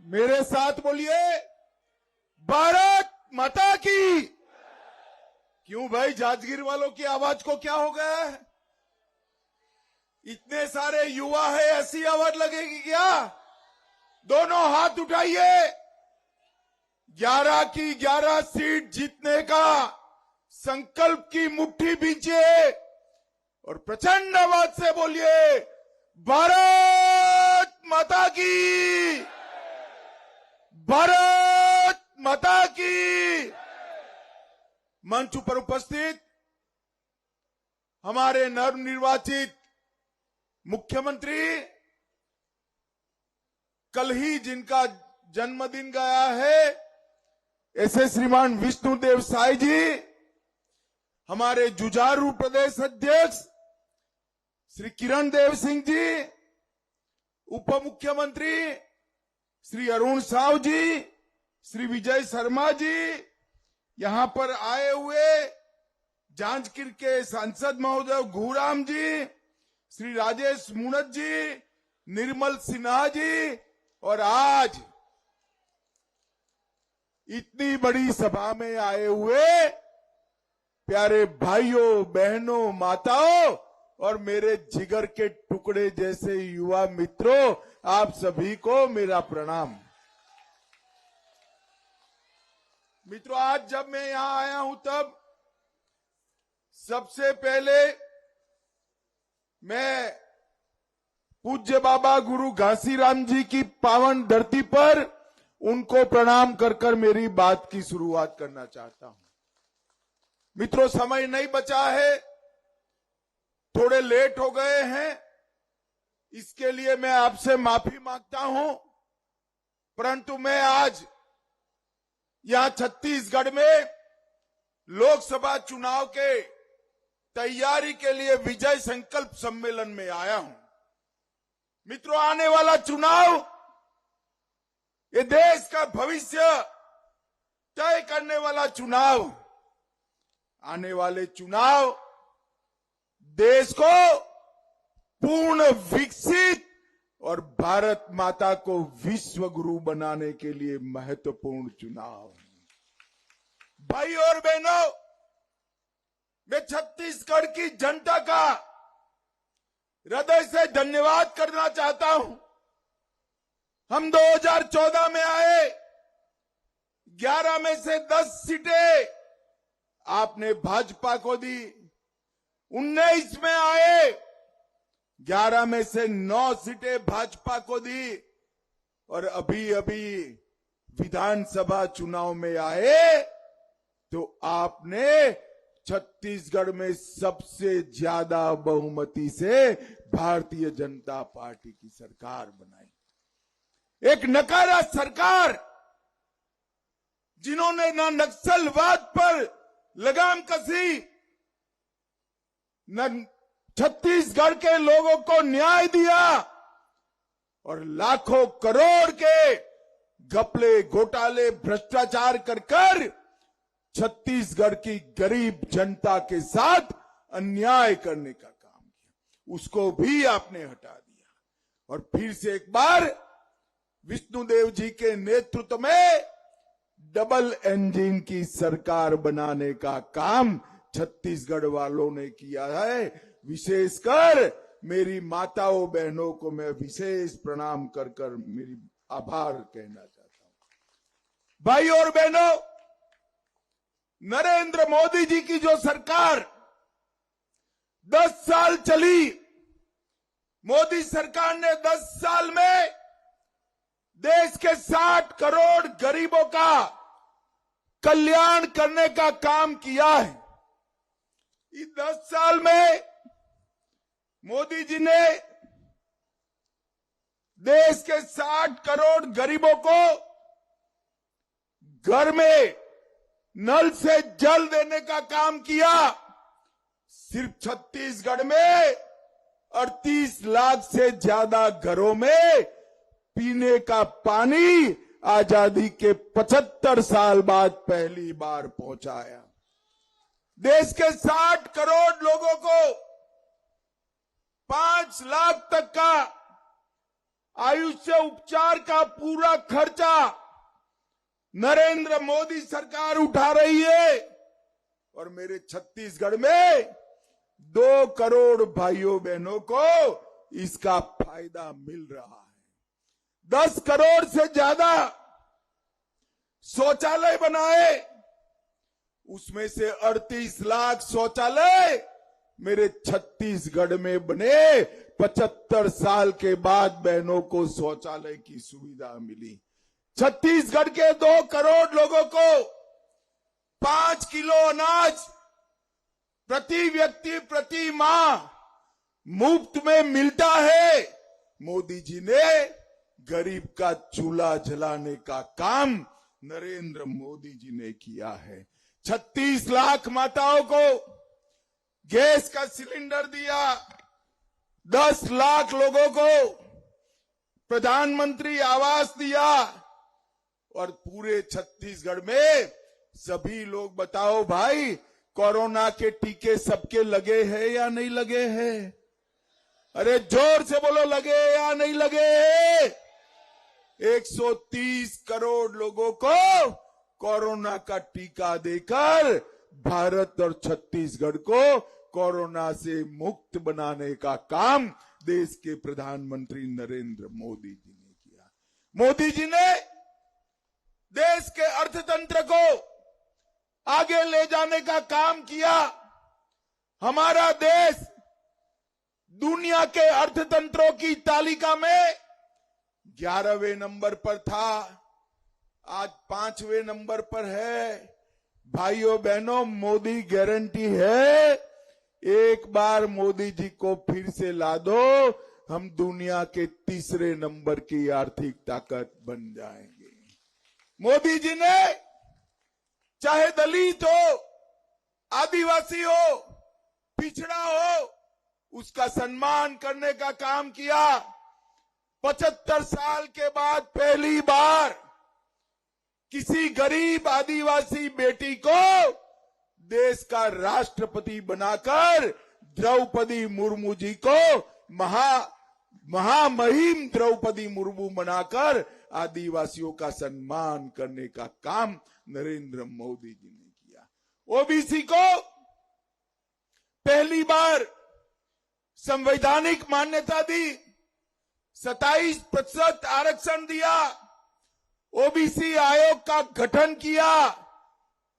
मेरे साथ बोलिए, भारत माता की। क्यों भाई, जांजगीर वालों की आवाज को क्या हो गया है? इतने सारे युवा है, ऐसी आवाज लगेगी क्या? दोनों हाथ उठाइए। 11 की 11 सीट जीतने का संकल्प की मुट्ठी बींचिए और प्रचंड आवाज से बोलिए, भारत माता की, भारत माता की। मंच पर उपस्थित हमारे नवनिर्वाचित मुख्यमंत्री, कल ही जिनका जन्मदिन गया है, ऐसे श्रीमान विष्णुदेव साई जी, हमारे जुझारू प्रदेश अध्यक्ष श्री किरण देव सिंह जी, उप मुख्यमंत्री श्री अरुण साव जी, श्री विजय शर्मा जी, यहां पर आए हुए जांजगीर के सांसद महोदय घूराम जी, श्री राजेश मुणत जी, निर्मल सिन्हा जी, और आज इतनी बड़ी सभा में आए हुए प्यारे भाइयों, बहनों, माताओं और मेरे जिगर के टुकड़े जैसे युवा मित्रों, आप सभी को मेरा प्रणाम। मित्रों, आज जब मैं यहां आया हूं तब सबसे पहले मैं पूज्य बाबा गुरु घासीराम जी की पावन धरती पर उनको प्रणाम कर कर मेरी बात की शुरुआत करना चाहता हूं। मित्रों, समय नहीं बचा है, थोड़े लेट हो गए हैं, इसके लिए मैं आपसे माफी मांगता हूं। परंतु मैं आज यहां छत्तीसगढ़ में लोकसभा चुनाव के तैयारी के लिए विजय संकल्प सम्मेलन में आया हूं। मित्रों, आने वाला चुनाव ये देश का भविष्य तय करने वाला चुनाव, आने वाले चुनाव देश को पूर्ण विकसित और भारत माता को विश्व गुरु बनाने के लिए महत्वपूर्ण चुनाव। भाई और बहनों, मैं छत्तीसगढ़ की जनता का हृदय से धन्यवाद करना चाहता हूं। हम 2014 में आए, 11 में से 10 सीटें आपने भाजपा को दी। 19 में आए, 11 में से 9 सीटें भाजपा को दी, और अभी अभी विधानसभा चुनाव में आए तो आपने छत्तीसगढ़ में सबसे ज्यादा बहुमती से भारतीय जनता पार्टी की सरकार बनाई। एक नकारा सरकार, जिन्होंने न नक्सलवाद पर लगाम कसी, न छत्तीसगढ़ के लोगों को न्याय दिया, और लाखों करोड़ के घपले, घोटाले, भ्रष्टाचार कर छत्तीसगढ़ की गरीब जनता के साथ अन्याय करने का काम किया, उसको भी आपने हटा दिया। और फिर से एक बार विष्णुदेव जी के नेतृत्व में डबल इंजन की सरकार बनाने का काम छत्तीसगढ़ वालों ने किया है। विशेषकर मेरी माताओं बहनों को मैं विशेष प्रणाम कर कर मेरी आभार कहना चाहता हूं। भाई और बहनों, नरेंद्र मोदी जी की जो सरकार 10 साल चली, मोदी सरकार ने 10 साल में देश के 60 करोड़ गरीबों का कल्याण करने का काम किया है। इस 10 साल में मोदी जी ने देश के 60 करोड़ गरीबों को घर में नल से जल देने का काम किया। सिर्फ छत्तीसगढ़ में 38 लाख से ज्यादा घरों में पीने का पानी आजादी के 75 साल बाद पहली बार पहुंचाया। देश के 60 करोड़ लोगों को 5 लाख तक का आयुष्य उपचार का पूरा खर्चा नरेंद्र मोदी सरकार उठा रही है और मेरे छत्तीसगढ़ में 2 करोड़ भाइयों बहनों को इसका फायदा मिल रहा है। 10 करोड़ से ज्यादा शौचालय बनाए, उसमें से 38 लाख शौचालय मेरे छत्तीसगढ़ में बने। 75 साल के बाद बहनों को शौचालय की सुविधा मिली। छत्तीसगढ़ के 2 करोड़ लोगों को 5 किलो अनाज प्रति व्यक्ति प्रति माह मुफ्त में मिलता है। मोदी जी ने गरीब का चूल्हा जलाने का काम नरेंद्र मोदी जी ने किया है। 36 लाख माताओं को गैस का सिलेंडर दिया। 10 लाख लोगों को प्रधानमंत्री आवास दिया और पूरे छत्तीसगढ़ में सभी लोग बताओ भाई, कोरोना के टीके सबके लगे हैं या नहीं लगे हैं? अरे जोर से बोलो, लगे या नहीं लगे हैं? 130 करोड़ लोगों को कोरोना का टीका देकर भारत और छत्तीसगढ़ को कोरोना से मुक्त बनाने का काम देश के प्रधानमंत्री नरेंद्र मोदी जी ने किया। मोदी जी ने देश के अर्थतंत्र को आगे ले जाने का काम किया। हमारा देश दुनिया के अर्थतंत्रों की तालिका में 11वें नंबर पर था, आज 5वें नंबर पर है। भाइयों बहनों, मोदी गारंटी है, एक बार मोदी जी को फिर से ला दो, हम दुनिया के 3रे नंबर की आर्थिक ताकत बन जाएंगे। मोदी जी ने चाहे दलित हो, आदिवासी हो, पिछड़ा हो, उसका सम्मान करने का काम किया। 75 साल के बाद पहली बार किसी गरीब आदिवासी बेटी को देश का राष्ट्रपति बनाकर द्रौपदी मुर्मू जी को महामहिम द्रौपदी मुर्मू बनाकर आदिवासियों का सम्मान करने का काम नरेंद्र मोदी जी ने किया। ओबीसी को पहली बार संवैधानिक मान्यता दी, 27% आरक्षण दिया, ओबीसी आयोग का गठन किया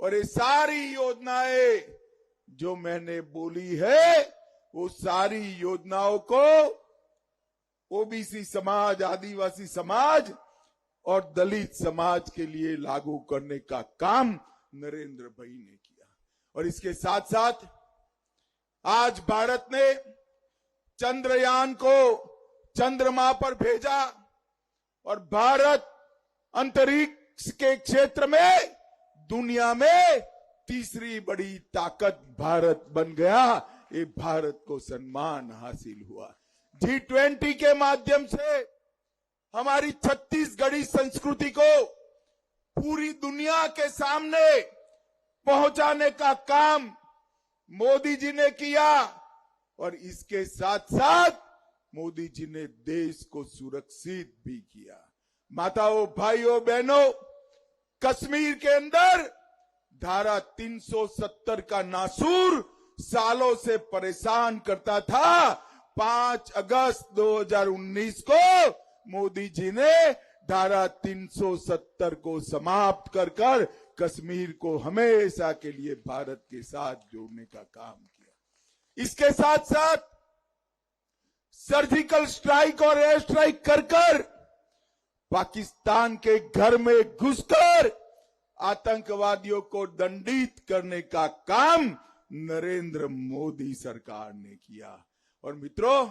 और ये सारी योजनाएं जो मैंने बोली है, वो सारी योजनाओं को ओबीसी समाज, आदिवासी समाज और दलित समाज के लिए लागू करने का काम नरेंद्र भाई ने किया। और इसके साथ साथ आज भारत ने चंद्रयान को चंद्रमा पर भेजा और भारत अंतरिक्ष के क्षेत्र में दुनिया में 3री बड़ी ताकत भारत बन गया। ये भारत को सम्मान हासिल हुआ। G20 के माध्यम से हमारी छत्तीसगढ़ी संस्कृति को पूरी दुनिया के सामने पहुंचाने का काम मोदी जी ने किया और इसके साथ साथ मोदी जी ने देश को सुरक्षित भी किया। माताओं, भाइयों, बहनों, कश्मीर के अंदर धारा 370 का नासूर सालों से परेशान करता था। 5 अगस्त 2019 को मोदी जी ने धारा 370 को समाप्त कर कश्मीर को हमेशा के लिए भारत के साथ जोड़ने का काम किया। इसके साथ साथ सर्जिकल स्ट्राइक और एयर स्ट्राइक कर पाकिस्तान के घर में घुसकर आतंकवादियों को दंडित करने का काम नरेंद्र मोदी सरकार ने किया। और मित्रों,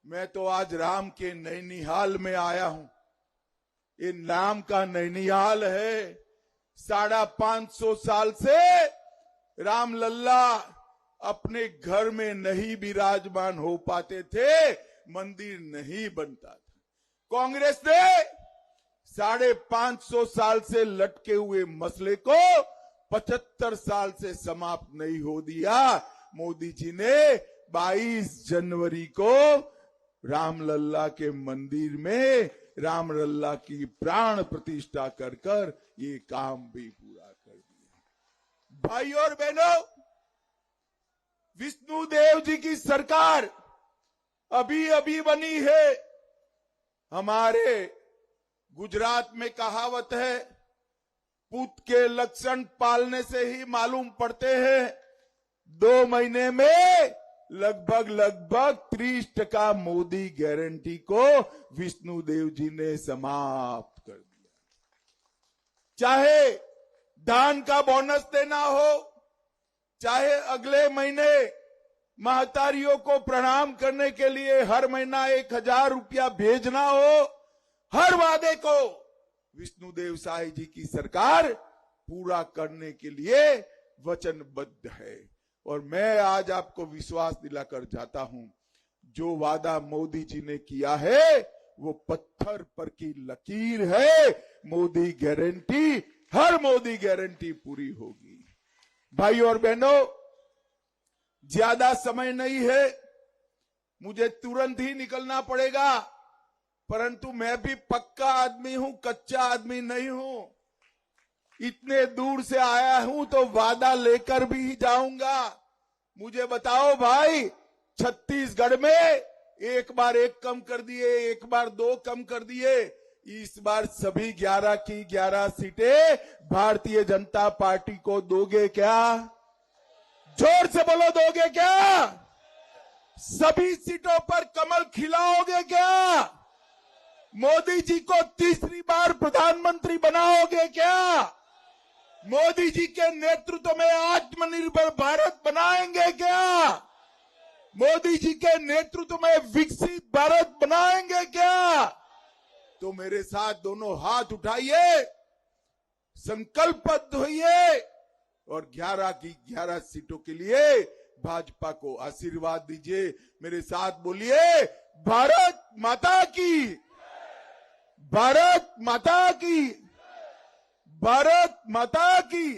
मैं तो आज राम के नैनीहाल में आया हूं। ये नाम का नैनीहाल है। 550 साल से राम लल्ला अपने घर में नहीं विराजमान हो पाते थे, मंदिर नहीं बनता था। कांग्रेस ने 550 साल से लटके हुए मसले को 75 साल से समाप्त नहीं हो दिया। मोदी जी ने 22 जनवरी को रामलल्ला के मंदिर में रामलल्ला की प्राण प्रतिष्ठा कर कर ये काम भी पूरा कर दिया। भाई और बहनों, विष्णुदेव जी की सरकार अभी अभी बनी है। हमारे गुजरात में कहावत है, पुत के लक्षण पालने से ही मालूम पड़ते हैं। 2 महीने में लगभग 30% मोदी गारंटी को विष्णुदेव जी ने समाप्त कर दिया। चाहे धान का बोनस देना हो, चाहे अगले महीने महतारियों को प्रणाम करने के लिए हर महीना 1000 रुपया भेजना हो, हर वादे को विष्णुदेव साई जी की सरकार पूरा करने के लिए वचनबद्ध है। और मैं आज आपको विश्वास दिलाकर जाता हूं, जो वादा मोदी जी ने किया है वो पत्थर पर की लकीर है। मोदी गारंटी, हर मोदी गारंटी पूरी होगी। भाई और बहनों, ज्यादा समय नहीं है, मुझे तुरंत ही निकलना पड़ेगा, परंतु मैं भी पक्का आदमी हूं, कच्चा आदमी नहीं हूं। इतने दूर से आया हूं तो वादा लेकर भी जाऊंगा। मुझे बताओ भाई, छत्तीसगढ़ में एक बार 1 कम कर दिए, एक बार 2 कम कर दिए, इस बार सभी 11 की 11 सीटें भारतीय जनता पार्टी को दोगे क्या? जोर से बोलो, दोगे क्या? सभी सीटों पर कमल खिलाओगे क्या? मोदी जी को तीसरी बार प्रधानमंत्री बनाओगे क्या? मोदी जी के नेतृत्व में आत्मनिर्भर भारत बनाएंगे क्या? मोदी जी के नेतृत्व में विकसित भारत बनाएंगे क्या? तो मेरे साथ दोनों हाथ उठाइए, संकल्पबद्ध होइए और 11 की 11 सीटों के लिए भाजपा को आशीर्वाद दीजिए। मेरे साथ बोलिए, भारत माता की, भारत माता की, भारत माता की।